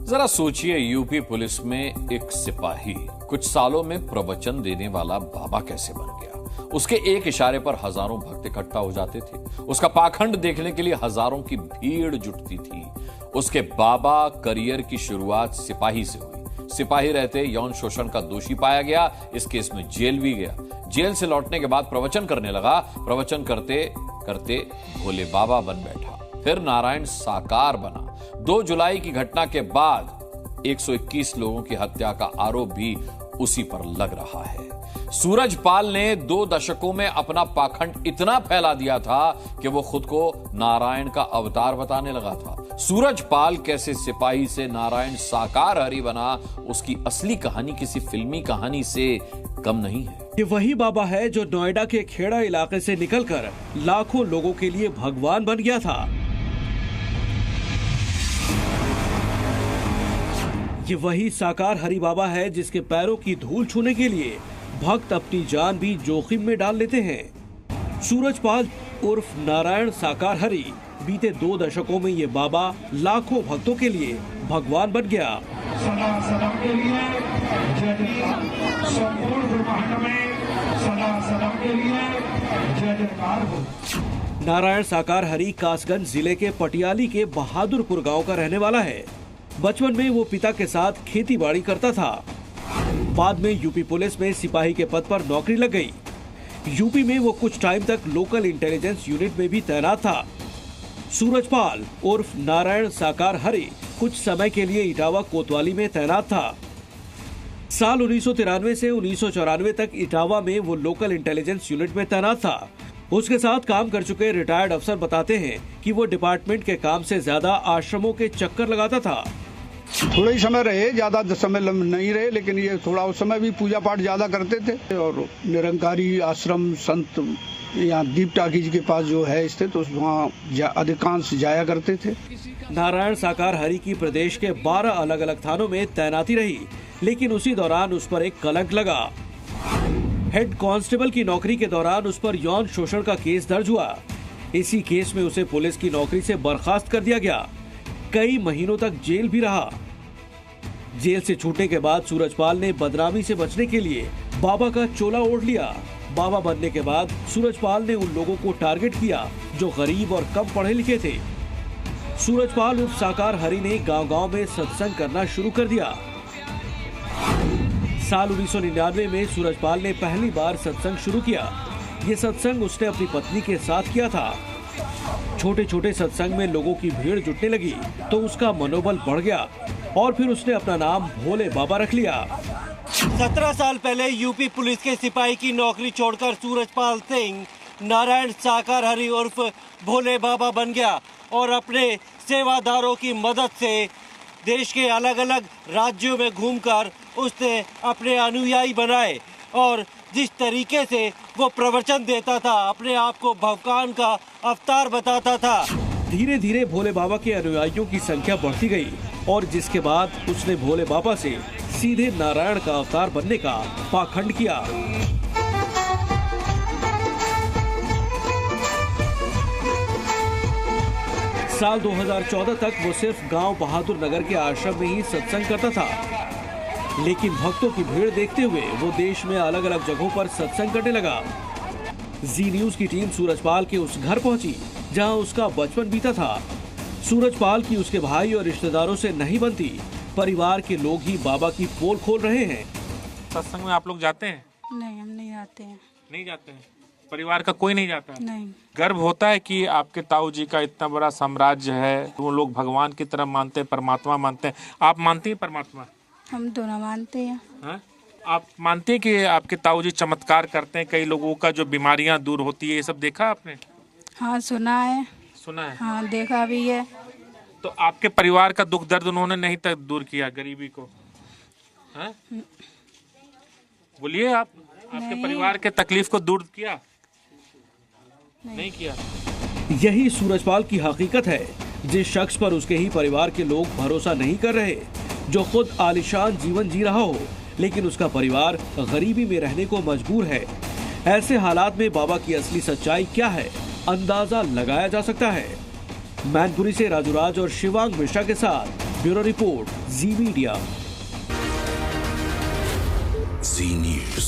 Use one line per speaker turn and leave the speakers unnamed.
जरा सोचिए, UP police में एक सिपाही कुछ सालों में प्रवचन देने वाला बाबा कैसे बन गया। उसके एक इशारे पर हजारों भक्त इकट्ठा हो जाते थे। उसका पाखंड देखने के लिए हजारों की भीड़ जुटती थी। उसके बाबा करियर की शुरुआत सिपाही से हुई। सिपाही रहते यौन शोषण का दोषी पाया गया। इस केस में जेल भी गया। जेल से लौटने के बाद प्रवचन करने लगा। प्रवचन करते करते भोले बाबा बन बैठा। फिर नारायण साकार बना। 2 जुलाई की घटना के बाद 121 लोगों की हत्या का आरोप भी उसी पर लग रहा है। सूरजपाल ने 2 दशकों में अपना पाखंड इतना फैला दिया था कि वो खुद को नारायण का अवतार बताने लगा था। सूरजपाल कैसे सिपाही से नारायण साकार हरि बना, उसकी असली कहानी किसी फिल्मी कहानी से कम नहीं है।
ये वही बाबा है जो नोएडा के खेड़ा इलाके से निकलकर लाखों लोगों के लिए भगवान बन गया था। ये वही साकार हरि बाबा है जिसके पैरों की धूल छूने के लिए भक्त अपनी जान भी जोखिम में डाल लेते हैं। सूरजपाल उर्फ नारायण साकार हरि बीते 2 दशकों में ये बाबा लाखों भक्तों के लिए भगवान बन गया।
सदा सदा के लिए संपूर्ण ब्रह्मांड में सदा सदा के लिए जय जयकार हो।
नारायण साकार हरि कासगंज जिले के पटियाली के बहादुरपुर गांव का रहने वाला है। बचपन में वो पिता के साथ खेती बाड़ी करता था। बाद में यूपी पुलिस में सिपाही के पद पर नौकरी लग गई। यूपी में वो कुछ टाइम तक लोकल इंटेलिजेंस यूनिट में भी तैनात था। सूरजपाल उर्फ नारायण साकार हरि कुछ समय के लिए इटावा कोतवाली में तैनात था। साल 1993 से 1994 तक इटावा में वो लोकल इंटेलिजेंस यूनिट में तैनात था। उसके साथ काम कर चुके रिटायर्ड अफसर बताते हैं कि वो डिपार्टमेंट के काम से ज्यादा आश्रमों के चक्कर लगाता था।
थोड़ा ही समय रहे, ज्यादा समय नहीं रहे, लेकिन ये थोड़ा उस समय भी पूजा पाठ ज्यादा करते थे। और निरंकारी आश्रम संत यहाँ दीप टाकीज के पास जो है स्थित, तो वहाँ अधिकांश जाया करते थे।
नारायण साकार हरि की प्रदेश के 12 अलग अलग थानों में तैनाती रही, लेकिन उसी दौरान उस पर एक कलंक लगा। हेड कांस्टेबल की नौकरी के दौरान उस पर यौन शोषण का केस दर्ज हुआ। इसी केस में उसे पुलिस की नौकरी से बर्खास्त कर दिया गया। कई महीनों तक जेल भी रहा। जेल से छूटने के बाद सूरजपाल ने बदनामी से बचने के लिए बाबा का चोला ओढ़ लिया। बाबा बनने के बाद सूरजपाल ने उन लोगों को टारगेट किया जो गरीब और कम पढ़े लिखे थे। सूरजपाल उर्फ साकार हरि ने गांव-गांव में सत्संग करना शुरू कर दिया। साल 1999 में सूरजपाल ने पहली बार सत्संग शुरू किया। ये सत्संग उसने अपनी पत्नी के साथ किया था। छोटे छोटे सत्संग में लोगों की भीड़ जुटने लगी तो उसका मनोबल बढ़ गया और फिर उसने अपना नाम भोले बाबा रख लिया।
17 साल पहले यूपी पुलिस के सिपाही की नौकरी छोड़कर सूरजपाल सिंह नारायण साकार हरि उर्फ भोले बाबा बन गया और अपने सेवादारों की मदद से देश के अलग अलग राज्यों में घूमकर उसने अपने अनुयायी बनाए। और जिस तरीके से वो प्रवचन देता था, अपने आप को भगवान का अवतार बताता था।
धीरे धीरे भोले बाबा के अनुयायियों की संख्या बढ़ती गई और जिसके बाद उसने भोले बाबा से सीधे नारायण का अवतार बनने का पाखंड किया। साल 2014 तक वो सिर्फ गांव बहादुर नगर के आश्रम में ही सत्संग करता था, लेकिन भक्तों की भीड़ देखते हुए वो देश में अलग अलग जगहों पर सत्संग करने लगा। जी न्यूज की टीम सूरजपाल के उस घर पहुंची जहां उसका बचपन बीता था। सूरजपाल की उसके भाई और रिश्तेदारों से नहीं बनती। परिवार के लोग ही बाबा की पोल खोल रहे हैं।
सत्संग में आप लोग जाते हैं?
नहीं, हम नहीं जाते हैं।
नहीं जाते हैं? परिवार का कोई नहीं जाता है?
नहीं।
गर्व होता है कि आपके ताऊ जी का इतना बड़ा साम्राज्य है, वो लोग भगवान की तरह मानते हैं, परमात्मा मानते हैं। आप मानती हैं परमात्मा?
हम दोनों मानते हैं।
हाँ? आप मानते हैं कि आपके ताऊ जी चमत्कार करते हैं, कई लोगों का जो बीमारियां दूर होती है, ये सब देखा आपने?
हाँ, सुना है।
सुना है?
हाँ, देखा भी है।
तो आपके परिवार का दुख दर्द उन्होंने नहीं तक दूर किया, गरीबी को? हाँ? बोलिए आप, आपके परिवार के तकलीफ को दूर किया? नहीं किया।
यही सूरजपाल की हकीकत है। जिस शख्स पर उसके ही परिवार के लोग भरोसा नहीं कर रहे, जो खुद आलिशान जीवन जी रहा हो लेकिन उसका परिवार गरीबी में रहने को मजबूर है, ऐसे हालात में बाबा की असली सच्चाई क्या है, अंदाजा लगाया जा सकता है। मैनपुरी से राजूराज और शिवांग मिश्रा के साथ ब्यूरो रिपोर्ट जी मीडिया।
जी न्यूज।